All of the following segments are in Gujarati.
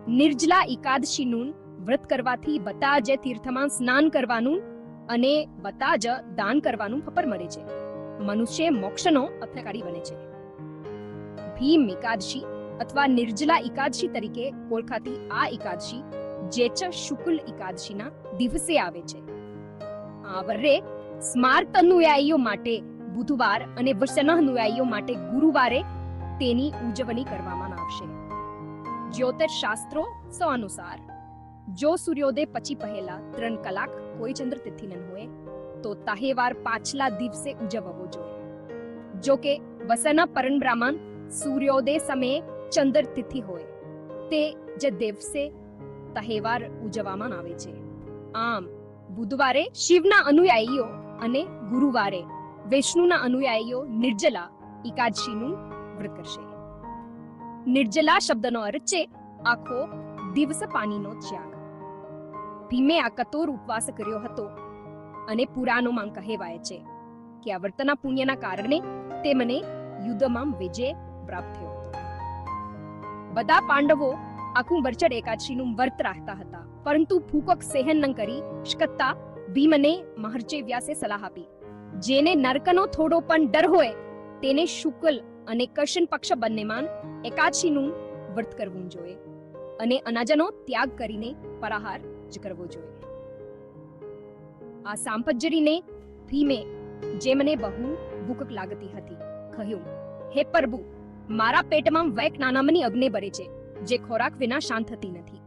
નિર્જલા એકાદશીનું વ્રત કરવાથી બધા જ તીર્થમાં સ્નાન કરવાનું અને બધા જ દાન કરવાનું ફળ મળે છે. મનુષ્ય મોક્ષનો અધિકારી બને છે. ભીમ એકાદશી અથવા નિર્જલા એકાદશી તરીકે ઓળખાતી આ એકાદશી જેચ શુક્લ એકાદશીના દિવસે આવે છે. આ વર્ષે સ્માર્ત અનુયાયીઓ માટે બુધવાર અને વૈષ્ણવ અનુયાયીઓ માટે ગુરુવારે તેની ઉજવણી કરવામાં આવશે. જ્યોતિષ શાસ્ત્રો અનુસાર જો સૂર્યોદય પછી પહેલા 3 કલાક કોઈ ચંદ્ર તિથિ ન હોય તો તહેવાર પાછલા દિવસે ઉજવવો જોઈએ. જો કે વસના પરબ્રહ્મણ સૂર્યોદય સમયે ચંદ્ર તિથિ હોય તે જ દિવસે તહેવાર ઉજવવામાં આવે છે. આમ બુધવારે શિવના અનુયાયીઓ અને ગુરુવારે વિષ્ણુના અનુયાયીઓ નિર્જલા એકાદશીનું વ્રત કરશે. નિર્જલા શબ્દનો અર્થ છે આખો દિવસ પાણીનો ત્યાગ. ભીમે આ કઠોર ઉપવાસ કર્યો હતો અને પુરાણોમાં કહેવાય છે કે આ વ્રતના પુણ્યના કારણે તેમને યુદ્ધમાં વિજય પ્રાપ્ત થયો હતો. બધા પાંડવો આખું વર્ષ એકાદશીનું વ્રત રાખતા હતા, પરંતુ ભૂખ સહન ન કરી શકતા ભીમને મહર્ષિ વ્યાસે સલાહ આપી, જેને નરકનો થોડો પણ ડર હોય તેને શુક્લ અને કૃષ્ણ પક્ષ બંનેમાં એકાદશીનું વ્રત કરવું જોઈએ અને અનાજનો ત્યાગ કરીને ફરાહાર જ કરવો જોઈએ. આ સાંભળીને ભીમે, જેમને બહુ ભૂખ લાગતી હતી, કહ્યું, હે પ્રભુ, મારા પેટમાં વૈક નાનામની અગ્નિ બળે છે, જે ખોરાક વિના શાંત થતી નથી.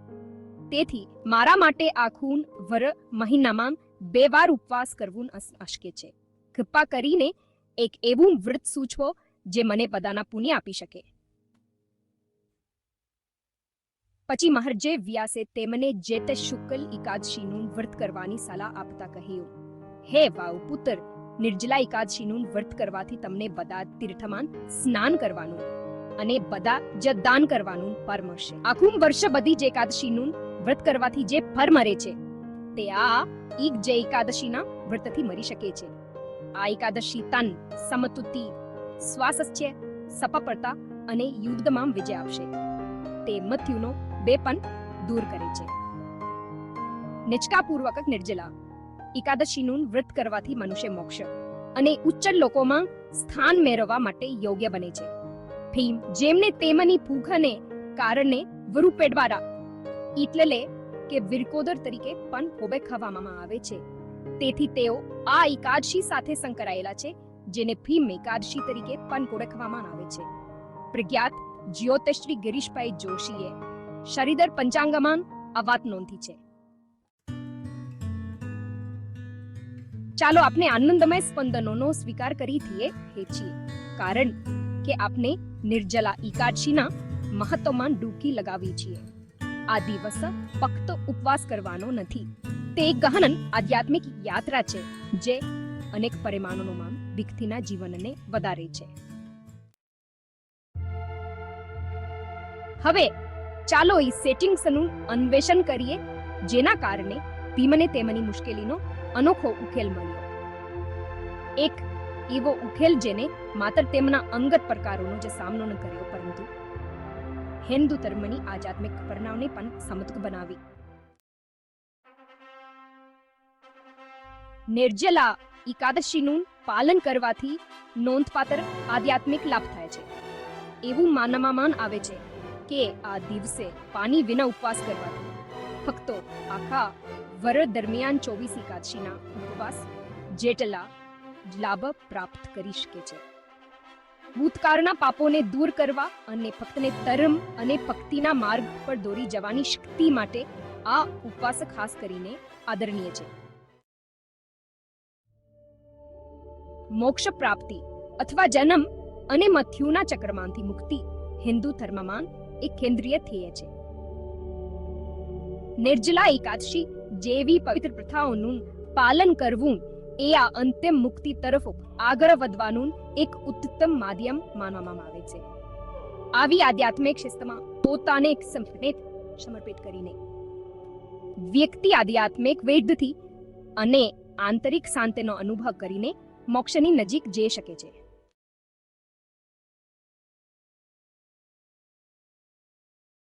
તેથી મારા માટે આખું વર મહિનામાં 2 વાર ઉપવાસ કરવું અશક્ય છે. કૃપા કરીને એક એવું વ્રત સૂચવો જે મને બધાના પુણ્ય આપી શકે. પછી મહર્ષિ વ્યાસે તેમને જેત શુક્લ એકાદશીનું વ્રત કરવાની સલાહ આપતા કહ્યું, હે વાવ પુત્ર, નિર્જલા એકાદશીનું વ્રત કરવાથી તમને બધા તીર્થમાં સ્નાન કરવાનું અને બધા જ દાન કરવાનું ફળ મળશે. આખું વર્ષ બધી જ એકાદશીનું વ્રત કરવાથી જે ફળ મળે છે તે આ એક જ એકાદશીના વ્રતથી મળી શકે છે. આ એકાદશી તન, સમતુતિ, સ્વાસ્થ્ય, સફળતા અને યુદ્ધમાં વિજય આપશે. તે મૃત્યુનો બેપન દૂર કરે છે. નિષ્ઠાપૂર્વક નિર્જલા એકાદશીનું વ્રત કરવાથી મનુષ્ય મોક્ષ અને ઉચ્ચ લોકોમાં સ્થાન મેળવવા માટે યોગ્ય બને છે. ભીમ, જેમને તેમની ભૂખને કારણે વરુપેટ દ્વારા એટલે કે વિરકોદર તરીકે પણ હોબે ખાવામાં આવે છે, તેથી તેઓ આ એકાદશી સાથે સંકળાયેલા છે, જેને ભીમ એકાદશી તરીકે પણ ઓળખવામાં આવે છે. પ્રખ્યાત જ્યોતિષી ગિરીશભાઈ જોશીએ શરીદર પંચાંગમાં આ વાત નોંધી છે. ચાલો આપણે આનંદમય સ્પંદનોનો સ્વીકાર કરી છીએ, કારણ કે આપણે નિર્જલા એકાદશીના મહત્વમાં ડૂબકી લગાવી છીએ. આ દિવસ ફક્ત ઉપવાસ કરવાનો નથી, તે એક ગહન આધ્યાત્મિક યાત્રા છે જે અનેક પરિમાણોમાં વ્યક્તિના જીવનને વધારે છે. હવે ચાલો એ સેટિંગ્સનું અન્વેષણ કરીએ જેના કારણે ભીમને તેમની મુશ્કેલીનો અનોખો ઉકેલ મળ્યો. એક એવો ઉકેલ જેને માત્ર તેમના અંગત પ્રકારોનો જ સામનો ન કર્યો, પરંતુ હિન્દુ ધર્મની આધ્યાત્મિક પરિણામને પણ સમૃદ્ધ બનાવી. નિર્જલા એકાદશીનું પાલન કરવાથી નોંધપાત્ર આધ્યાત્મિક લાભ થાય છે. એવું માનવામાં આવે છે કે આ દિવસે પાણી વિના ઉપવાસ કરવાથી ફક્ત આખા વર્ષ દરમિયાન 24 એકાદશીના ઉપવાસ જેટલા લાભ પ્રાપ્ત કરી શકે છે. ભૂતકાળના પાપોને દૂર કરવા અને ભક્તને ધર્મ અને ભક્તિના માર્ગ પર દોરી જવાની શક્તિ માટે આ ઉપવાસ ખાસ કરીને આદરણીય છે. મોક્ષ પ્રાપ્તિ અથવા જન્મ અને મૃત્યુના ચક્રમાંથી મુક્તિ હિન્દુ ધર્મમાં એક કેન્દ્રીય ધ્યેય છે. નિર્જલા એકાદશી જેવી પવિત્ર પ્રથાઓનું પાલન કરવું એ આ અંતિમ મુક્તિ તરફ આગળ વધવાનું એક ઉત્તમ માધ્યમ માનવામાં આવે છે. આવી આધ્યાત્મિક શિસ્તમાં પોતાને સમર્પિત કરીને વ્યક્તિ આધ્યાત્મિક વેદથી અને આંતરિક શાંતિનો અનુભવ કરીને મોક્ષની નજીક જઈ શકે છે.